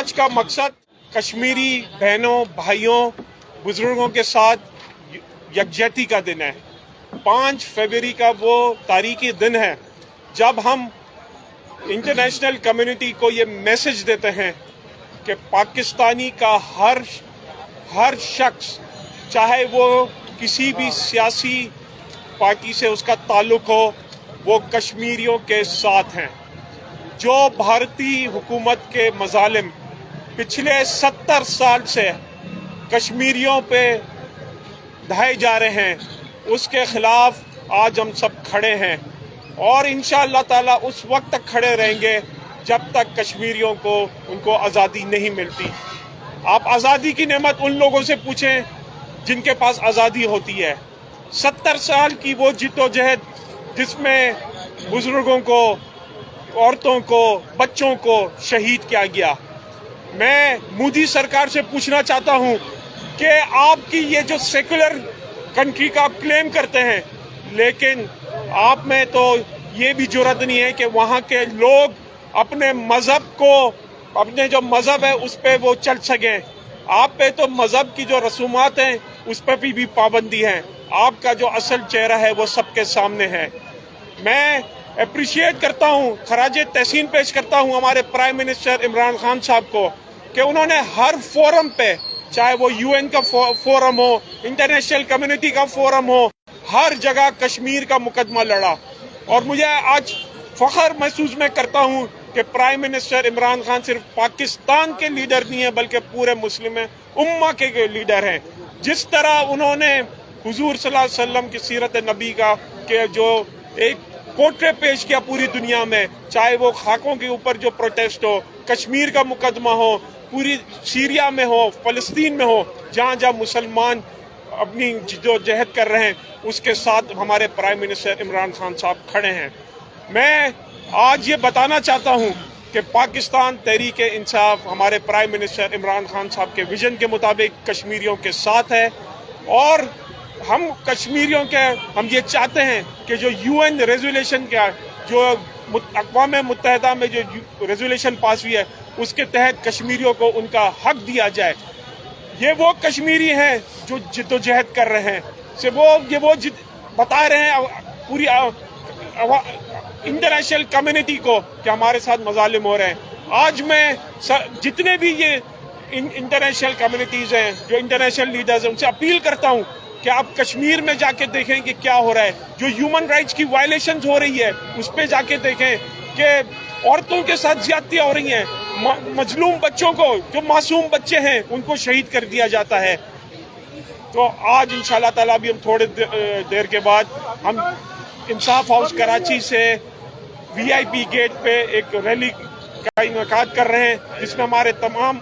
आज का मकसद कश्मीरी बहनों भाइयों बुजुर्गों के साथ यकजहती का दिन है। 5 फरवरी का वो तारीखी दिन है जब हम इंटरनेशनल कम्युनिटी को ये मैसेज देते हैं कि पाकिस्तानी का हर शख्स, चाहे वो किसी भी सियासी पार्टी से उसका ताल्लुक हो, वो कश्मीरियों के साथ हैं। जो भारतीय हुकूमत के मजालिम पिछले 70 साल से कश्मीरियों पे ढाए जा रहे हैं, उसके खिलाफ आज हम सब खड़े हैं और इंशाअल्लाह ताला उस वक्त तक खड़े रहेंगे जब तक कश्मीरियों को उनको आज़ादी नहीं मिलती। आप आज़ादी की नेमत उन लोगों से पूछें जिनके पास आज़ादी होती है। 70 साल की वो जिद्दोजहद जिसमें बुजुर्गों को, औरतों को, बच्चों को शहीद किया गया। मैं मोदी सरकार से पूछना चाहता हूं कि आपकी ये जो सेकुलर कंट्री का आप क्लेम करते हैं, लेकिन आप में तो ये भी जुर्रत नहीं है कि वहाँ के लोग अपने मज़हब को, अपने जो मज़हब है उस पर वो चल सकें। आप पे तो मज़हब की जो रसूमात हैं उस पर भी पाबंदी है। आपका जो असल चेहरा है वो सबके सामने है। मैं अप्रिशिएट करता हूँ, खराज तहसीन पेश करता हूँ हमारे प्राइम मिनिस्टर इमरान खान साहब को कि उन्होंने हर फोरम पे, चाहे वो यूएन का फोरम हो, इंटरनेशनल कम्युनिटी का फोरम हो, हर जगह कश्मीर का मुकदमा लड़ा। और मुझे आज फख्र महसूस मैं करता हूँ कि प्राइम मिनिस्टर इमरान खान सिर्फ पाकिस्तान के लीडर नहीं है बल्कि पूरे मुस्लिम उम्मा के लीडर हैं। जिस तरह उन्होंने हुजूर सल्लल्लाहु अलैहि वसल्लम की सीरत नबी का के जो एक पोर्ट्रेट पेश किया पूरी दुनिया में, चाहे वो खाकों के ऊपर जो प्रोटेस्ट हो, कश्मीर का मुकदमा हो, पूरी सीरिया में हो, फलस्तीन में हो, जहाँ जहाँ मुसलमान अपनी जद्दोजहद कर रहे हैं, उसके साथ हमारे प्राइम मिनिस्टर इमरान खान साहब खड़े हैं। मैं आज ये बताना चाहता हूँ कि पाकिस्तान तहरीक इंसाफ हमारे प्राइम मिनिस्टर इमरान खान साहब के विजन के मुताबिक कश्मीरियों के साथ है और हम कश्मीरियों के हम ये चाहते हैं कि जो यूएन रेजोल्यूशन का जो अक़वाम मुत्तहिदा में जो रेजोल्यूशन पास हुई है उसके तहत कश्मीरियों को उनका हक दिया जाए। ये वो कश्मीरी हैं जो जिद्दोजहद कर रहे हैं, से वो बता रहे हैं पूरी इंटरनेशनल कम्युनिटी को कि हमारे साथ मजालिम हो रहे हैं। आज मैं जितने भी ये इंटरनेशनल कम्युनिटीज़ हैं, जो इंटरनेशनल लीडर्स हैं, उनसे अपील करता हूँ कि आप कश्मीर में जाके देखें कि क्या हो रहा है। जो ह्यूमन राइट्स की वायलेशंस हो रही है उस पर जाके देखें कि औरतों के साथ ज्यादतियाँ हो रही हैं, मजलूम बच्चों को, जो मासूम बच्चे हैं, उनको शहीद कर दिया जाता है। तो आज इंशाअल्लाह ताला भी हम थोड़ी देर के बाद हम इंसाफ हाउस कराची से वीआईपी गेट पे एक रैली का इनेकाद कर रहे हैं जिसमें हमारे तमाम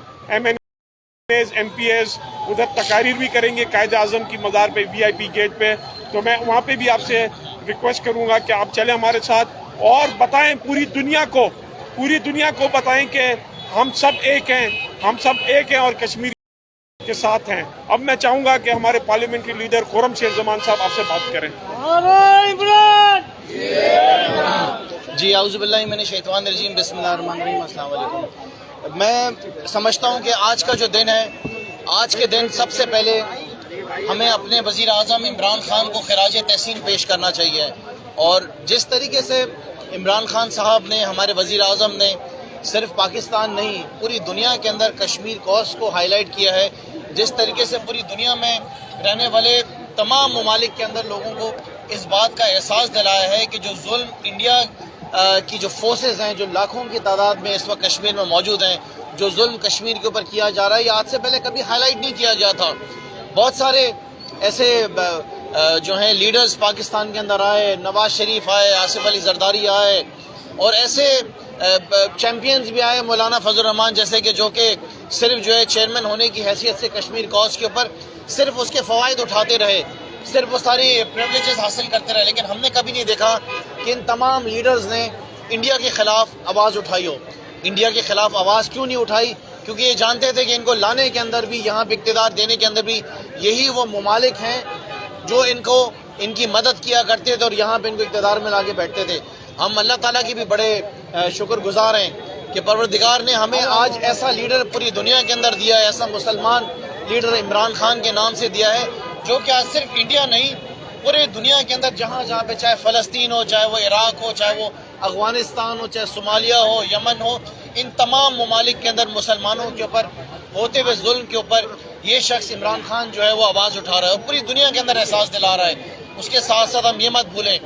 एमपीएस उधर तकारीर भी करेंगे कायदे आज़म की मज़ार पे वीआईपी गेट पे। तो मैं वहाँ पे भी आपसे रिक्वेस्ट करूँगा कि आप चलें हमारे साथ और बताएं पूरी दुनिया को बताएं कि हम सब एक हैं और कश्मीर के साथ हैं। अब मैं चाहूँगा कि हमारे पार्लियामेंट्री लीडर खुर्रम शेख ज़मान साहब आपसे बात करें। जी आउज़ुबिल्लाहि मिनश शैतानिर रजीम, बिस्मिल्लाहिर्रहमानिर्रहीम, अस्सलाम वालेकुम। मैं समझता हूँ कि आज का जो दिन है, आज के दिन सबसे पहले हमें अपने वज़ीर आज़म इमरान खान को खिराज तहसीन पेश करना चाहिए। और जिस तरीके से इमरान खान साहब ने, हमारे वज़ीर आज़म ने सिर्फ पाकिस्तान नहीं पूरी दुनिया के अंदर कश्मीर कॉज को हाईलाइट किया है, जिस तरीके से पूरी दुनिया में रहने वाले तमाम ममालिक के अंदर लोगों को इस बात का एहसास दिलाया है कि जो जुल्म इंडिया की जो फोर्सेस हैं, जो लाखों की तादाद में इस वक्त कश्मीर में मौजूद हैं, जो जुल्म कश्मीर के ऊपर किया जा रहा है, ये आज से पहले कभी हाईलाइट नहीं किया गया था। बहुत सारे ऐसे जो हैं लीडर्स पाकिस्तान के अंदर आए, नवाज शरीफ आए, आसिफ अली जरदारी आए और ऐसे चैम्पियंस भी आए, मौलाना फजल रहमान जैसे कि जो कि सिर्फ जो है चेयरमैन होने की हैसियत से कश्मीर कॉज के ऊपर सिर्फ उसके फ़वाइद उठाते रहे, सिर्फ वो सारी प्रिविलेजेस हासिल करते रहे, लेकिन हमने कभी नहीं देखा कि इन तमाम लीडर्स ने इंडिया के ख़िलाफ़ आवाज़ उठाई हो। इंडिया के ख़िलाफ़ आवाज़ क्यों नहीं उठाई? क्योंकि ये जानते थे कि इनको लाने के अंदर भी, यहाँ पे इक़्तिदार देने के अंदर भी यही वो ममालिक हैं जो इनको इनकी मदद किया करते थे और यहाँ पे इनको इक़्तिदार में ला के बैठते थे। हम अल्लाह ताला की भी बड़े शुक्रगुजार हैं کہ پروردگار نے ہمیں آج ایسا لیڈر پوری دنیا کے اندر دیا ہے، ایسا مسلمان لیڈر عمران خان کے نام سے دیا ہے، جو کہ آج صرف انڈیا نہیں پورے دنیا کے اندر جہاں پہ چاہے فلسطین ہو، چاہے وہ عراق ہو، چاہے وہ افغانستان ہو، چاہے صومالیہ ہو، یمن ہو، ان تمام ممالک کے اندر مسلمانوں کے اوپر ہوتے ہوئے ظلم کے اوپر یہ شخص عمران خان جو ہے وہ آواز اٹھا رہا ہے اور پوری دنیا کے اندر احساس دلا رہا ہے۔ اس کے ساتھ ساتھ ہم یہ مت بھولیں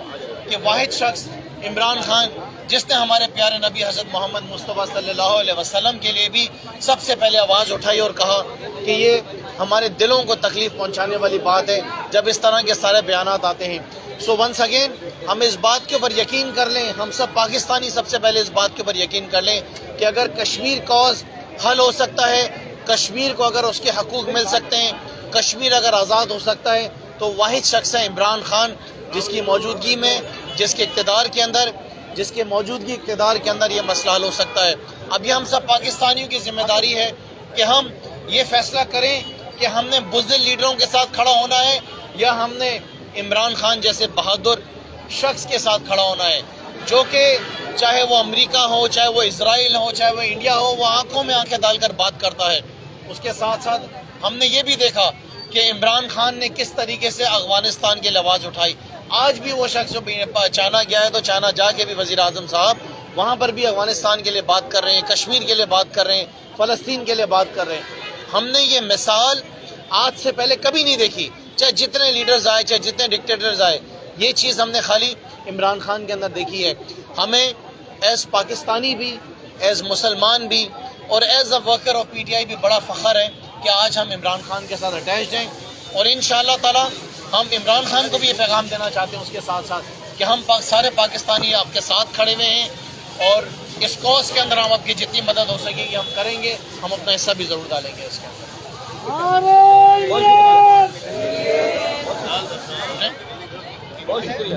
کہ واحد شخص عمران خان جس نے ہمارے پیارے نبی حضرت محمد مصطفیٰ صلی اللہ علیہ وسلم کے لیے بھی سب سے پہلے آواز اٹھائی اور کہا کہ یہ ہمارے دلوں کو تکلیف پہنچانے والی بات ہے جب اس طرح کے سارے بیانات آتے ہیں۔ سو ونس اگین ہم اس بات کے اوپر یقین کر لیں، ہم سب پاکستانی سب سے پہلے اس بات کے اوپر یقین کر لیں کہ اگر کشمیر کاز حل ہو سکتا ہے، کشمیر کو اگر اس کے حقوق مل سکتے ہیں، کشمیر اگر آزاد ہو سکتا ہے، تو واحد شخص ہے عمران خان، جس کی موجودگی میں، جس کے اقتدار کے اندر، جس کے موجودگی اقتدار کے اندر یہ مسئلہ حل ہو سکتا ہے۔ اب یہ ہم سب پاکستانیوں کی ذمہ داری ہے کہ ہم یہ فیصلہ کریں کہ ہم نے بزدل لیڈروں کے ساتھ کھڑا ہونا ہے یا ہم نے عمران خان جیسے بہادر شخص کے ساتھ کھڑا ہونا ہے، جو کہ چاہے وہ امریکہ ہو، چاہے وہ اسرائیل ہو، چاہے وہ انڈیا ہو، وہ آنکھوں میں آنکھیں ڈال کر بات کرتا ہے۔ اس کے ساتھ ساتھ ہم نے یہ بھی دیکھا کہ عمران خان نے کس طریقے سے افغانستان کی آواز اٹھائی۔ آج بھی وہ شخص جو چائنا گیا ہے تو چائنا جا کے بھی وزیر اعظم صاحب وہاں پر بھی افغانستان کے لیے بات کر رہے ہیں، کشمیر کے لیے بات کر رہے ہیں، فلسطین کے لیے بات کر رہے ہیں۔ ہم نے یہ مثال آج سے پہلے کبھی نہیں دیکھی، چاہے جتنے لیڈرز آئے، چاہے جتنے ڈکٹیٹرز آئے، یہ چیز ہم نے خالی عمران خان کے اندر دیکھی ہے۔ ہمیں ایز پاکستانی بھی، ایز مسلمان بھی اور as a worker of P T I بھی بڑا فخر ہے کہ آج ہم عمران خان کے ساتھ اٹیچڈ ہیں، اور انشاءاللہ تعالی ہم عمران خان کو بھی یہ پیغام دینا چاہتے ہیں اس کے ساتھ ساتھ کہ ہم سارے پاکستانی آپ کے ساتھ کھڑے ہوئے ہیں، اور اس کوز کے اندر ہم آپ کی جتنی مدد ہو سکے گی ہم کریں گے، ہم اپنا حصہ بھی ضرور ڈالیں گے اس کے اندر۔ بہت شکریہ۔